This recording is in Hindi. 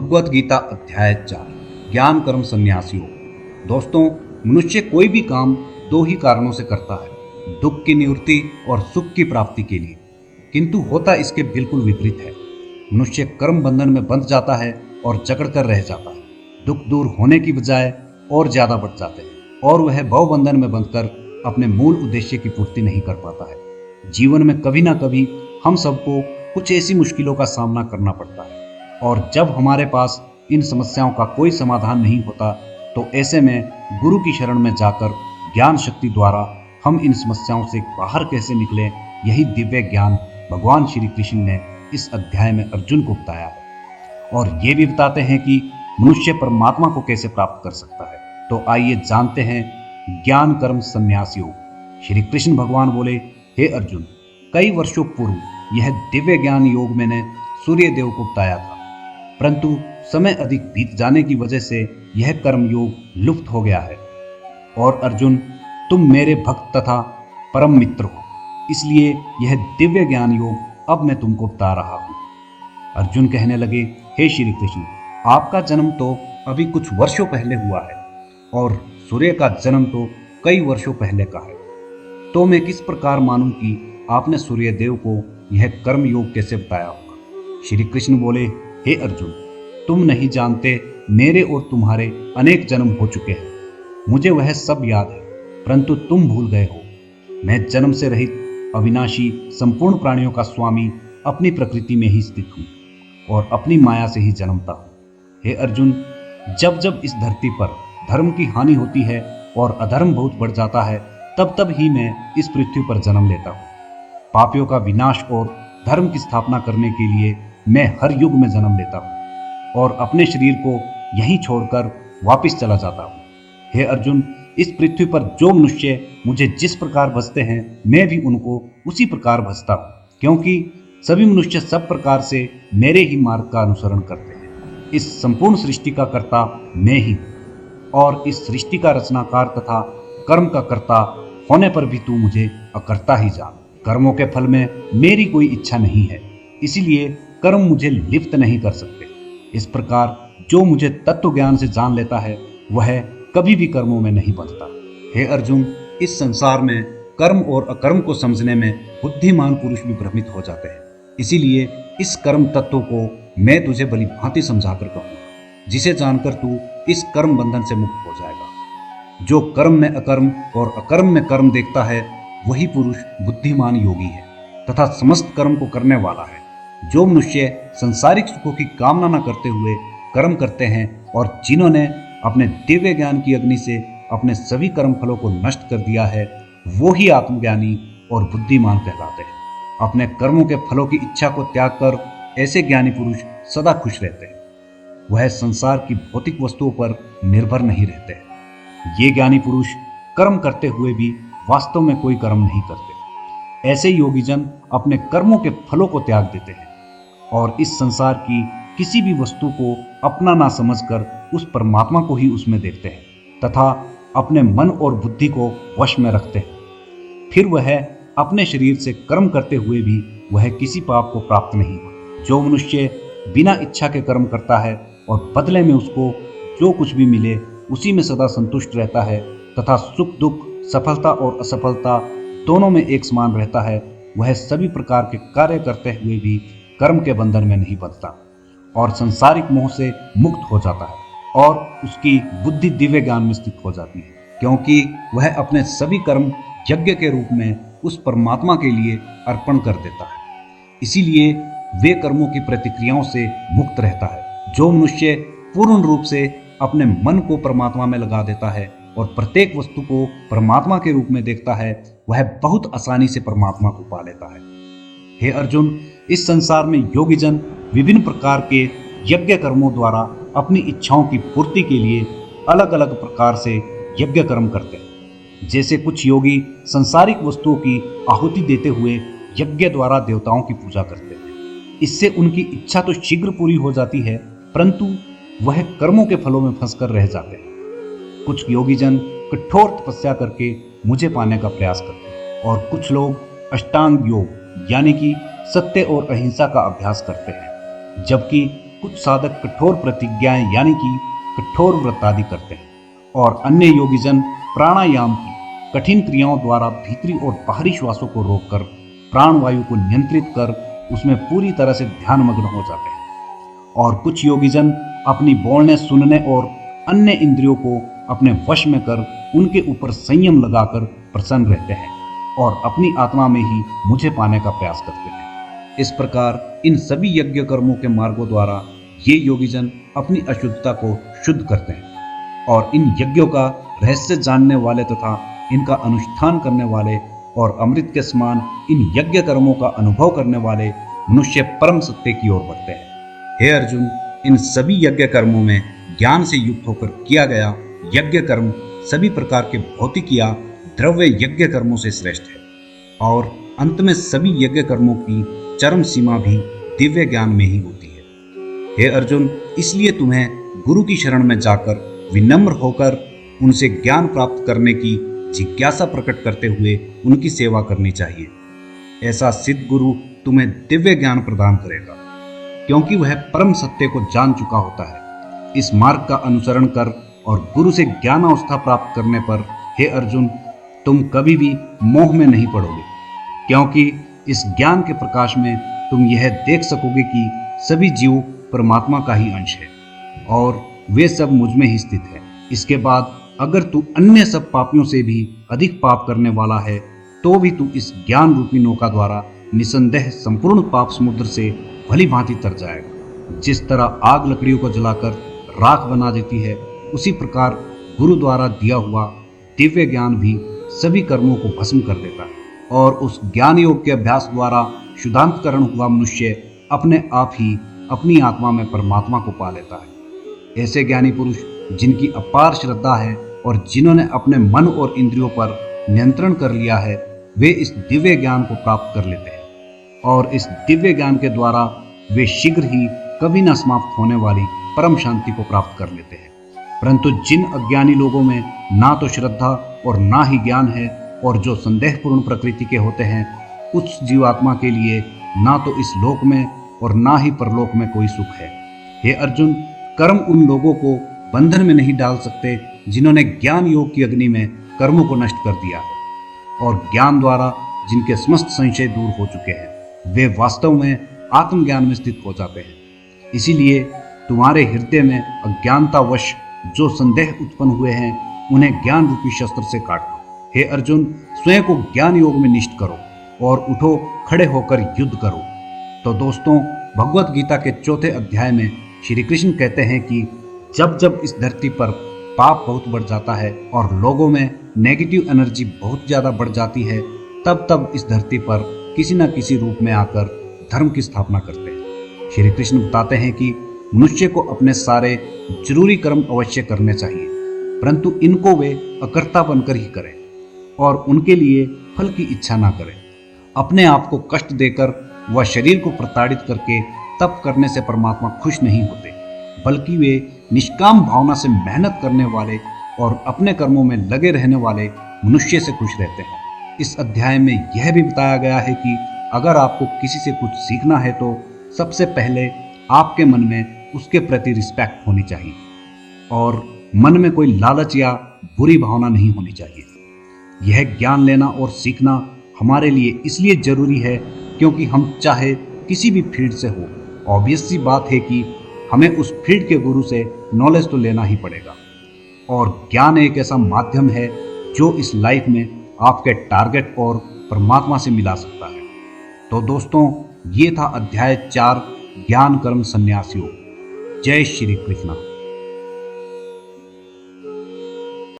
भगवत गीता अध्याय 4 ज्ञान कर्म संन्यास योग। दोस्तों, मनुष्य कोई भी काम दो ही कारणों से करता है, दुख की निवृत्ति और सुख की प्राप्ति के लिए। किंतु होता इसके बिल्कुल विपरीत है। मनुष्य कर्म बंधन में बंध जाता है और जकड़ कर रह जाता है। दुख दूर होने की बजाय और ज्यादा बढ़ जाते हैं और वह भव बंधन में बंधकर अपने मूल उद्देश्य की पूर्ति नहीं कर पाता है। जीवन में कभी ना कभी हम सबको कुछ ऐसी मुश्किलों का सामना करना पड़ता है और जब हमारे पास इन समस्याओं का कोई समाधान नहीं होता तो ऐसे में गुरु की शरण में जाकर ज्ञान शक्ति द्वारा हम इन समस्याओं से बाहर कैसे निकलें, यही दिव्य ज्ञान भगवान श्री कृष्ण ने इस अध्याय में अर्जुन को बताया है। और ये भी बताते हैं कि मनुष्य परमात्मा को कैसे प्राप्त कर सकता है। तो आइए जानते हैं ज्ञान कर्म संन्यास योग। श्री कृष्ण भगवान बोले, हे अर्जुन, कई वर्षों पूर्व यह दिव्य ज्ञान योग मैंने सूर्य देव को बताया था, परंतु समय अधिक बीत जाने की वजह से यह कर्म योग लुप्त हो गया है। और अर्जुन, तुम मेरे भक्त तथा परम मित्र हो, इसलिए यह दिव्य ज्ञान योग अब मैं तुमको बता रहा हूँ। अर्जुन कहने लगे, हे श्री कृष्ण, आपका जन्म तो अभी कुछ वर्षों पहले हुआ है और सूर्य का जन्म तो कई वर्षों पहले का है। तो मैं किस प्रकार मानूं कि आपने सूर्य देव को यह कर्म योग कैसे बताया होगा। श्री कृष्ण बोले, हे अर्जुन, तुम नहीं जानते, मेरे और तुम्हारे अनेक जन्म हो चुके हैं। मुझे वह सब याद है, परंतु तुम भूल गए हो। मैं जन्म से रहित अविनाशी संपूर्ण प्राणियों का स्वामी अपनी प्रकृति में ही स्थित हूँ और अपनी माया से ही जन्मता हूँ। हे अर्जुन, जब जब इस धरती पर धर्म की हानि होती है और अधर्म बहुत बढ़ जाता है, तब तब ही मैं इस पृथ्वी पर जन्म लेता हूँ। पापियों का विनाश और धर्म की स्थापना करने के लिए मैं हर युग में जन्म लेता हूँ और अपने शरीर को यहीं छोड़कर वापस चला जाता हूँ। हे अर्जुन, इस पृथ्वी पर जो मनुष्य मुझे जिस प्रकार भजते हैं, मैं भी उनको उसी प्रकार भजता हूँ, क्योंकि सभी मनुष्य सब प्रकार से मेरे ही मार्ग का अनुसरण करते हैं। इस संपूर्ण सृष्टि का कर्ता मैं ही हूँ और इस सृष्टि का रचनाकार तथा कर्म का कर्ता होने पर भी तू मुझे अकर्ता ही जान। कर्मों के फल में मेरी कोई इच्छा नहीं है, इसीलिए कर्म मुझे लिप्त नहीं कर सकते। इस प्रकार जो मुझे तत्व ज्ञान से जान लेता है, वह कभी भी कर्मों में नहीं बंधता। हे अर्जुन, इस संसार में कर्म और अकर्म को समझने में बुद्धिमान पुरुष भी भ्रमित हो जाते हैं। इसीलिए इस कर्म तत्व को मैं तुझे भली भांति समझाकर कहूँगा, जिसे जानकर तू इस कर्म बंधन से मुक्त हो जाएगा। जो कर्म में अकर्म और अकर्म में कर्म देखता है, वही पुरुष बुद्धिमान योगी है तथा समस्त कर्म को करने वाला है। जो मनुष्य संसारिक सुखों की कामना न करते हुए कर्म करते हैं और जिन्होंने अपने दिव्य ज्ञान की अग्नि से अपने सभी कर्म फलों को नष्ट कर दिया है, वो ही आत्मज्ञानी और बुद्धिमान कहलाते हैं। अपने कर्मों के फलों की इच्छा को त्याग कर ऐसे ज्ञानी पुरुष सदा खुश रहते हैं। वह संसार की भौतिक वस्तुओं पर निर्भर नहीं रहते हैं। ये ज्ञानी पुरुष कर्म करते हुए भी वास्तव में कोई कर्म नहीं करते। ऐसे योगीजन अपने कर्मों के फलों को त्याग देते हैं और इस संसार की किसी भी वस्तु को अपना ना समझकर उस परमात्मा को ही उसमें देखते हैं तथा अपने मन और बुद्धि को वश में रखते हैं। फिर वह अपने शरीर से कर्म करते हुए भी वह किसी पाप को प्राप्त नहीं हो। जो मनुष्य बिना इच्छा के कर्म करता है और बदले में उसको जो कुछ भी मिले उसी में सदा संतुष्ट रहता है तथा सुख दुख, सफलता और असफलता दोनों में एक समान रहता है, वह सभी प्रकार के कार्य करते हुए भी कर्म के बंधन में नहीं बंधता और संसारिक मोह से मुक्त हो जाता है और उसकी बुद्धि दिव्य ज्ञान में स्थित हो जाती है, क्योंकि वह अपने सभी कर्म यज्ञ के रूप में उस परमात्मा के लिए अर्पण कर देता है। इसीलिए वे कर्मों की प्रतिक्रियाओं से मुक्त रहता है। जो मनुष्य पूर्ण रूप से अपने मन को परमात्मा में लगा देता है और प्रत्येक वस्तु को परमात्मा के रूप में देखता है, वह बहुत आसानी से परमात्मा को पा लेता है। हे अर्जुन, इस संसार में योगीजन विभिन्न प्रकार के यज्ञ कर्मों द्वारा अपनी इच्छाओं की पूर्ति के लिए अलग अलग प्रकार से यज्ञ कर्म करते हैं। जैसे कुछ योगी संसारिक वस्तुओं की आहुति देते हुए यज्ञ द्वारा देवताओं की पूजा करते हैं। इससे उनकी इच्छा तो शीघ्र पूरी हो जाती है, परंतु वह कर्मों के फलों में फंसकर रह जाते हैं। कुछ योगीजन कठोर तपस्या करके मुझे पाने का प्रयास करते हैं और कुछ लोग अष्टांग योग यानी कि सत्य और अहिंसा का अभ्यास करते हैं, जबकि कुछ साधक कठोर प्रतिज्ञाएं यानी कि कठोर व्रत आदि करते हैं और अन्य योगीजन प्राणायाम की कठिन क्रियाओं द्वारा भीतरी और बाहरी श्वासों को रोककर प्राणवायु को नियंत्रित कर उसमें पूरी तरह से ध्यानमग्न हो जाते हैं। और कुछ योगीजन अपनी बोलने सुनने और अन्य इंद्रियों को अपने वश में कर उनके ऊपर संयम लगाकर प्रसन्न रहते हैं और अपनी आत्मा में ही मुझे पाने का प्रयास करते हैं। इस प्रकार इन सभी यज्ञ कर्मों के मार्गों द्वारा ये योगीजन अपनी अशुद्धता को शुद्ध करते हैं और इन यज्ञों का रहस्य जानने वाले तथा इनका अनुष्ठान करने वाले और अमृत के समान इन यज्ञ कर्मों का अनुभव करने वाले मनुष्य परम सत्य की ओर बढ़ते हैं। हे अर्जुन, इन सभी यज्ञ कर्मों में ज्ञान से युक्त होकर किया गया यज्ञ कर्म सभी प्रकार के भौतिक या द्रव्य यज्ञ कर्मों से श्रेष्ठ है और अंत में सभी यज्ञ कर्मों की चरम सीमा भी दिव्य ज्ञान में ही होती है। हे अर्जुन, इसलिए तुम्हें गुरु की शरण में जाकर विनम्र होकर उनसे ज्ञान प्राप्त करने की जिज्ञासा प्रकट करते हुए उनकी सेवा करनी चाहिए। ऐसा सिद्ध गुरु तुम्हें दिव्य ज्ञान प्रदान करेगा क्योंकि वह परम सत्य को जान चुका होता है। इस मार्ग का अनुसरण कर और गुरु से ज्ञानावस्था प्राप्त करने पर हे अर्जुन, तुम कभी भी मोह में नहीं पड़ोगे क्योंकि इस ज्ञान के प्रकाश में तुम यह देख सकोगे कि सभी जीव परमात्मा का ही अंश है और वे सब मुझ में ही स्थित है। इसके बाद अगर तू अन्य सब पापियों से भी अधिक पाप करने वाला है तो भी तू इस ज्ञान रूपी नौका द्वारा निसंदेह संपूर्ण पाप समुद्र से भली भांति तर जाएगा। जिस तरह आग लकड़ियों को जलाकर राख बना देती है, उसी प्रकार गुरु द्वारा दिया हुआ दिव्य ज्ञान भी सभी कर्मों को भस्म कर देता है और उस ज्ञान योग के अभ्यास द्वारा शुद्धांतकरण हुआ मनुष्य अपने आप ही अपनी आत्मा में परमात्मा को पा लेता है। ऐसे ज्ञानी पुरुष जिनकी अपार श्रद्धा है और जिन्होंने अपने मन और इंद्रियों पर नियंत्रण कर लिया है, वे इस दिव्य ज्ञान को प्राप्त कर लेते हैं और इस दिव्य ज्ञान के द्वारा वे शीघ्र ही कभी न समाप्त होने वाली परम शांति को प्राप्त कर लेते हैं। परंतु जिन अज्ञानी लोगों में ना तो श्रद्धा और ना ही ज्ञान है और जो संदेहपूर्ण प्रकृति के होते हैं, उस जीवात्मा के लिए ना तो इस लोक में और ना ही परलोक में कोई सुख है। हे अर्जुन, कर्म उन लोगों को बंधन में नहीं डाल सकते जिन्होंने ज्ञान योग की अग्नि में कर्मों को नष्ट कर दिया है और ज्ञान द्वारा जिनके समस्त संशय दूर हो चुके हैं, वे वास्तव में आत्मज्ञान में स्थित हो जाते हैं। इसीलिए तुम्हारे हृदय में अज्ञानतावश जो संदेह उत्पन्न हुए हैं, उन्हें ज्ञान रूपी शस्त्र से काट लो। हे अर्जुन, स्वयं को ज्ञान योग में निष्ठ करो और उठो, खड़े होकर युद्ध करो। तो दोस्तों, भगवत गीता के 4थे अध्याय में श्री कृष्ण कहते हैं कि जब जब इस धरती पर पाप बहुत बढ़ जाता है और लोगों में नेगेटिव एनर्जी बहुत ज़्यादा बढ़ जाती है, तब तब इस धरती पर किसी न किसी रूप में आकर धर्म की स्थापना करते हैं। श्री कृष्ण बताते हैं कि मनुष्य को अपने सारे जरूरी कर्म अवश्य करने चाहिए, परंतु इनको वे अकर्ता बनकर ही करें और उनके लिए फल की इच्छा ना करें। अपने आप को कष्ट देकर व शरीर को प्रताड़ित करके तप करने से परमात्मा खुश नहीं होते, बल्कि वे निष्काम भावना से मेहनत करने वाले और अपने कर्मों में लगे रहने वाले मनुष्य से खुश रहते हैं। इस अध्याय में यह भी बताया गया है कि अगर आपको किसी से कुछ सीखना है तो सबसे पहले आपके मन में उसके प्रति रिस्पेक्ट होनी चाहिए और मन में कोई लालच या बुरी भावना नहीं होनी चाहिए। यह ज्ञान लेना और सीखना हमारे लिए इसलिए जरूरी है क्योंकि हम चाहे किसी भी फील्ड से हो, ऑब्वियस सी बात है कि हमें उस फील्ड के गुरु से नॉलेज तो लेना ही पड़ेगा और ज्ञान एक ऐसा माध्यम है जो इस लाइफ में आपके टारगेट और परमात्मा से मिला सकता है। तो दोस्तों, ये था अध्याय 4 ज्ञान कर्म संन्यास योग। जय श्री कृष्ण।